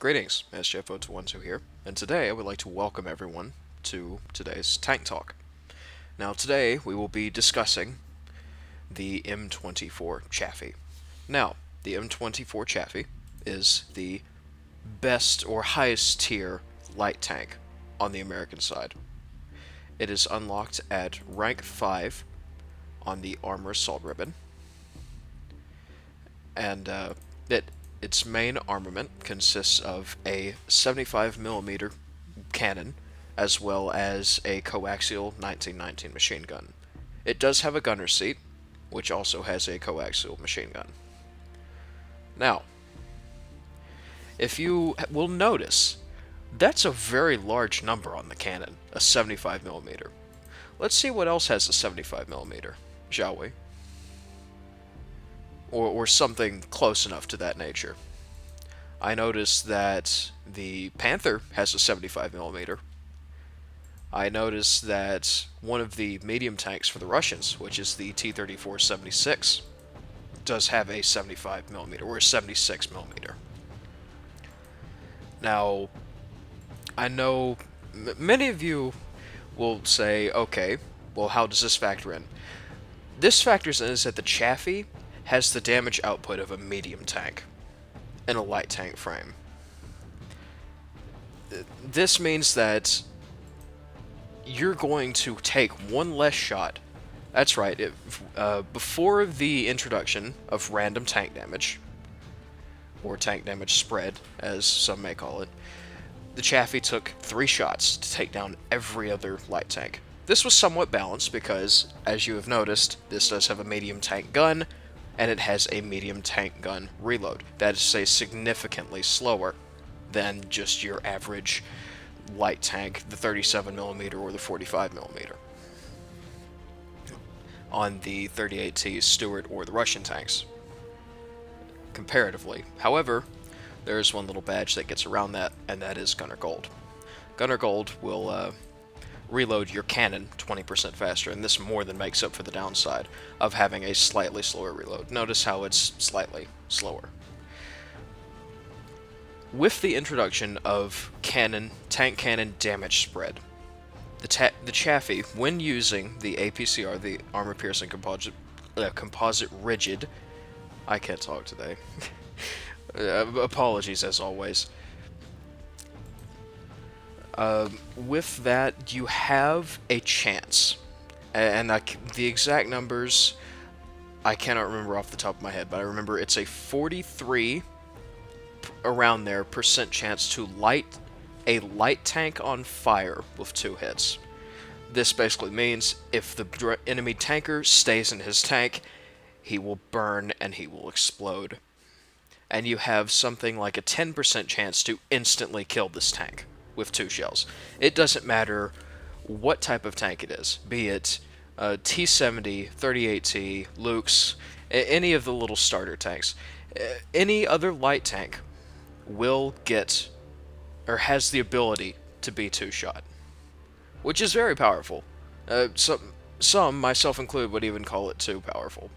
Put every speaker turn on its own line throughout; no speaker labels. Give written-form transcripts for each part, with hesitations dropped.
Greetings, SJF0212 here, and today I would like to welcome everyone to today's Tank Talk. Now today we will be discussing the M24 Chaffee. Now, the M24 Chaffee is the best or highest tier light tank on the American side. It is unlocked at rank 5 on the Armor Assault Ribbon, and its main armament consists of a 75mm cannon, as well as a coaxial 1919 machine gun. It does have a gunner seat, which also has a coaxial machine gun. Now, if you will notice, that's a very large number on the cannon, a 75mm. Let's see what else has a 75mm, shall we? Or something close enough to that nature. I noticed that the Panther has a 75mm. I noticed that one of the medium tanks for the Russians, which is the T-34-76, does have a 75mm or a 76mm. Now, I know many of you will say, okay, well, how does this factor in? This factors in is that the Chaffee has the damage output of a medium tank in a light tank frame. This means that you're going to take one less shot. That's right, before the introduction of random tank damage, or tank damage spread, as some may call it, the Chaffee took 3 shots to take down every other light tank. This was somewhat balanced because, as you have noticed, this does have a medium tank gun, and it has a medium tank gun reload. That is significantly slower than just your average light tank, the 37mm or the 45mm, on the 38T Stuart or the Russian tanks, comparatively. However, there is one little badge that gets around that, and that is Gunner Gold. Gunner Gold will reload your cannon 20% faster, and this more than makes up for the downside of having a slightly slower reload. Notice how it's slightly slower. With the introduction of tank cannon damage spread, the Chaffee, when using the APCR, the Armor Piercing Composite Rigid, I can't talk today. Apologies as always. With that, you have a chance, and the exact numbers I cannot remember off the top of my head, but I remember it's a 43 around there percent chance to light a light tank on fire with 2 hits. This basically means if the enemy tanker stays in his tank, he will burn and he will explode. And you have something like a 10% chance to instantly kill this tank with 2 shells. It doesn't matter what type of tank it is, be it T-70, 38T, Luke's, any of the little starter tanks. Any other light tank will get, or has the ability to be 2-shot, which is very powerful. Some, myself included, would even call it too powerful.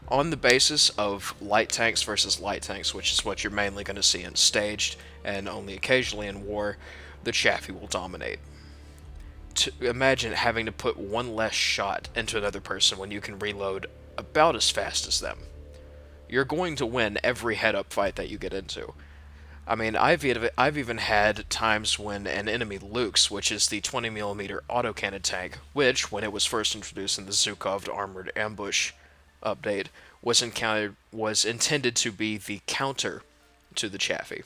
On the basis of light tanks versus light tanks, which is what you're mainly going to see in staged and only occasionally in war, the Chaffee will dominate. Imagine having to put one less shot into another person when you can reload about as fast as them. You're going to win every head-up fight that you get into. I mean, I've even had times when an enemy Luke's, which is the 20mm autocannon tank, which, when it was first introduced in the Zukov Armored Ambush update, was intended to be the counter to the Chaffee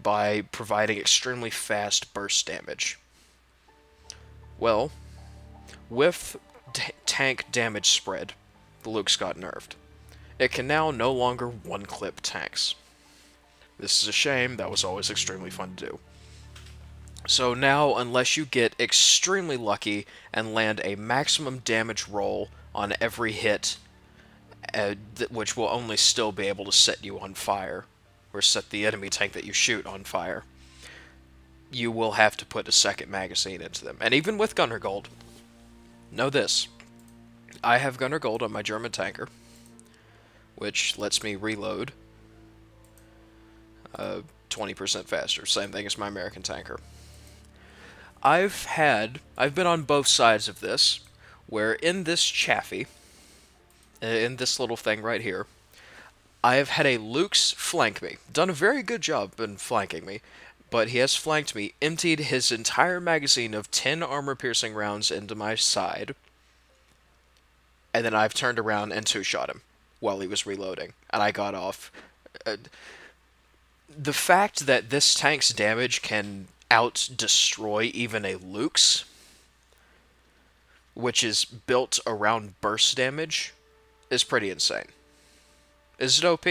by providing extremely fast burst damage. Well, with tank damage spread, the Luke's got nerfed. It can now no longer one-clip tanks. This is a shame. That was always extremely fun to do. So now, unless you get extremely lucky and land a maximum damage roll on every hit, which will only still be able to set you on fire, or set the enemy tank that you shoot on fire, you will have to put a second magazine into them. And even with Gunner Gold, know this, I have Gunner Gold on my German tanker, which lets me reload 20% faster. Same thing as my American tanker. I've been on both sides of this, where in this Chaffee, in this little thing right here, I have had a Luke's flank me. Done a very good job in flanking me, but he has flanked me, emptied his entire magazine of 10 armor-piercing rounds into my side, and then I've turned around and two-shot him while he was reloading, and I got off. Uh, the fact that this tank's damage can out-destroy even a Luke's, which is built around burst damage, is pretty insane. Is it OP?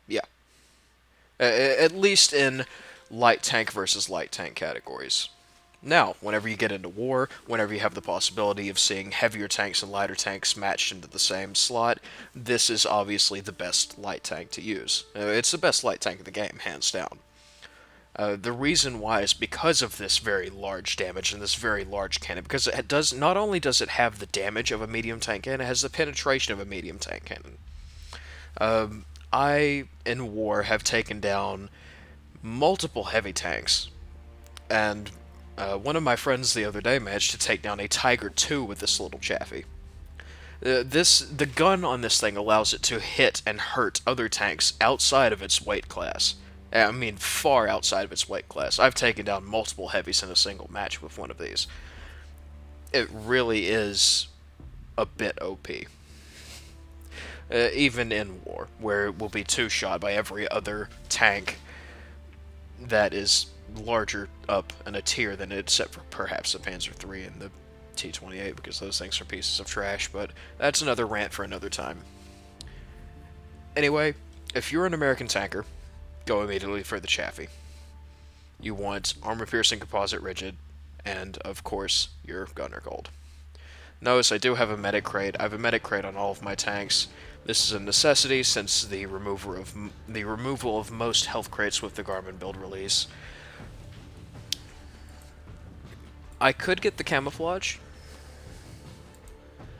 Yeah. At least in light tank versus light tank categories. Now, whenever you get into war, whenever you have the possibility of seeing heavier tanks and lighter tanks matched into the same slot, this is obviously the best light tank to use. It's the best light tank in the game, hands down. The reason why is because of this very large damage and this very large cannon, because it does not only does it have the damage of a medium tank cannon, it has the penetration of a medium tank cannon. I, in war, have taken down multiple heavy tanks, and one of my friends the other day managed to take down a Tiger II with this little Chaffee. The gun on this thing allows it to hit and hurt other tanks outside of its weight class. I mean, far outside of its weight class. I've taken down multiple heavies in a single match with one of these. It really is a bit OP. Even in war, where it will be two-shot by every other tank that is larger up in a tier than it, except for perhaps the Panzer III and the T-28, because those things are pieces of trash, but that's another rant for another time. Anyway, if you're an American tanker, go immediately for the Chaffee. You want armor-piercing composite rigid, and, of course, your gunner gold. Notice I do have a medic crate. I have a medic crate on all of my tanks. This is a necessity since the removal of most health crates with the Garmin build release. I could get the camouflage,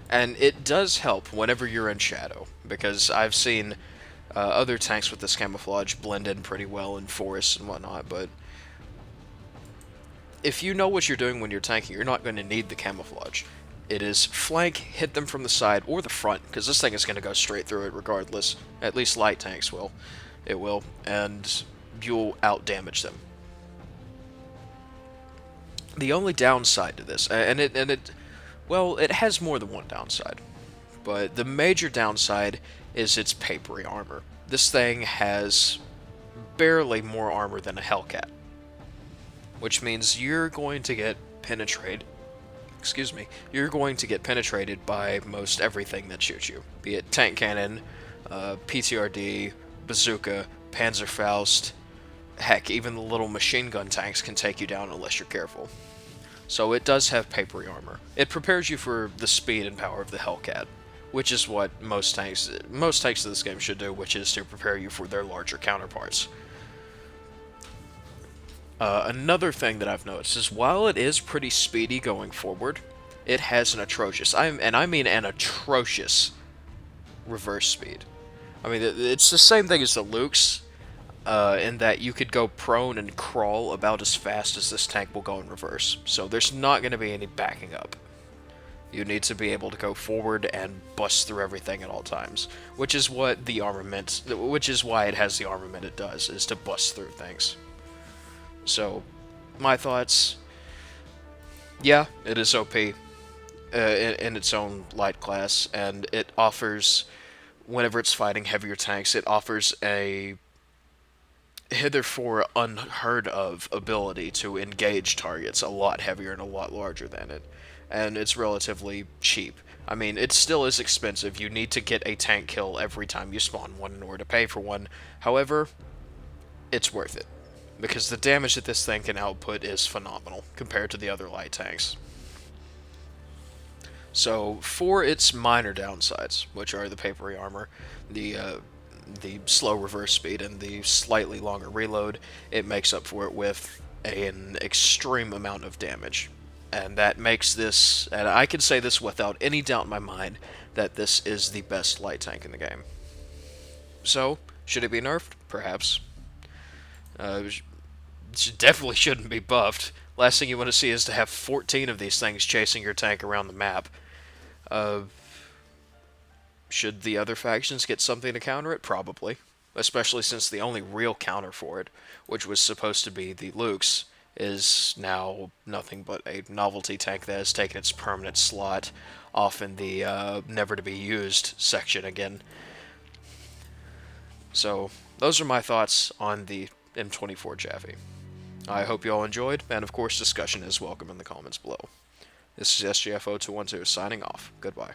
and it does help whenever you're in shadow, because I've seen other tanks with this camouflage blend in pretty well in forests and whatnot, but if you know what you're doing when you're tanking, you're not going to need the camouflage. It is flank, hit them from the side or the front, because this thing is going to go straight through it regardless. At least light tanks will. It will, and you'll out-damage them. The only downside to this, well, it has more than one downside, but the major downside is its papery armor. This thing has barely more armor than a Hellcat, which means you're going to get penetrated by most everything that shoots you. Be it tank cannon, PTRD, bazooka, Panzerfaust, heck, even the little machine gun tanks can take you down unless you're careful. So it does have papery armor. It prepares you for the speed and power of the Hellcat, which is what most tanks of this game should do, which is to prepare you for their larger counterparts. Another thing that I've noticed is while it is pretty speedy going forward, it has an atrocious, I mean an atrocious, reverse speed. I mean, it's the same thing as the Luke's, in that you could go prone and crawl about as fast as this tank will go in reverse. So there's not going to be any backing up. You need to be able to go forward and bust through everything at all times, which is why it has the armament it does, is to bust through things. So, my thoughts, yeah, it is OP in its own light class, and it offers, whenever it's fighting heavier tanks, it offers a hitherto unheard of ability to engage targets a lot heavier and a lot larger than it, and it's relatively cheap. I mean, it still is expensive. You need to get a tank kill every time you spawn one in order to pay for one. However, it's worth it, because the damage that this thing can output is phenomenal compared to the other light tanks. So, for its minor downsides, which are the papery armor, the slow reverse speed, and the slightly longer reload, it makes up for it with an extreme amount of damage. And that makes this, and I can say this without any doubt in my mind, that this is the best light tank in the game. So, should it be nerfed? Perhaps. Uh, definitely shouldn't be buffed. Last thing you want to see is to have 14 of these things chasing your tank around the map. Uh, should the other factions get something to counter it? Probably. Especially since the only real counter for it, which was supposed to be the Luke's, is now nothing but a novelty tank that has taken its permanent slot off in the never to be used section again. So, those are my thoughts on the M24 Chaffee. I hope you all enjoyed, and of course, discussion is welcome in the comments below. This is SGFO212 signing off. Goodbye.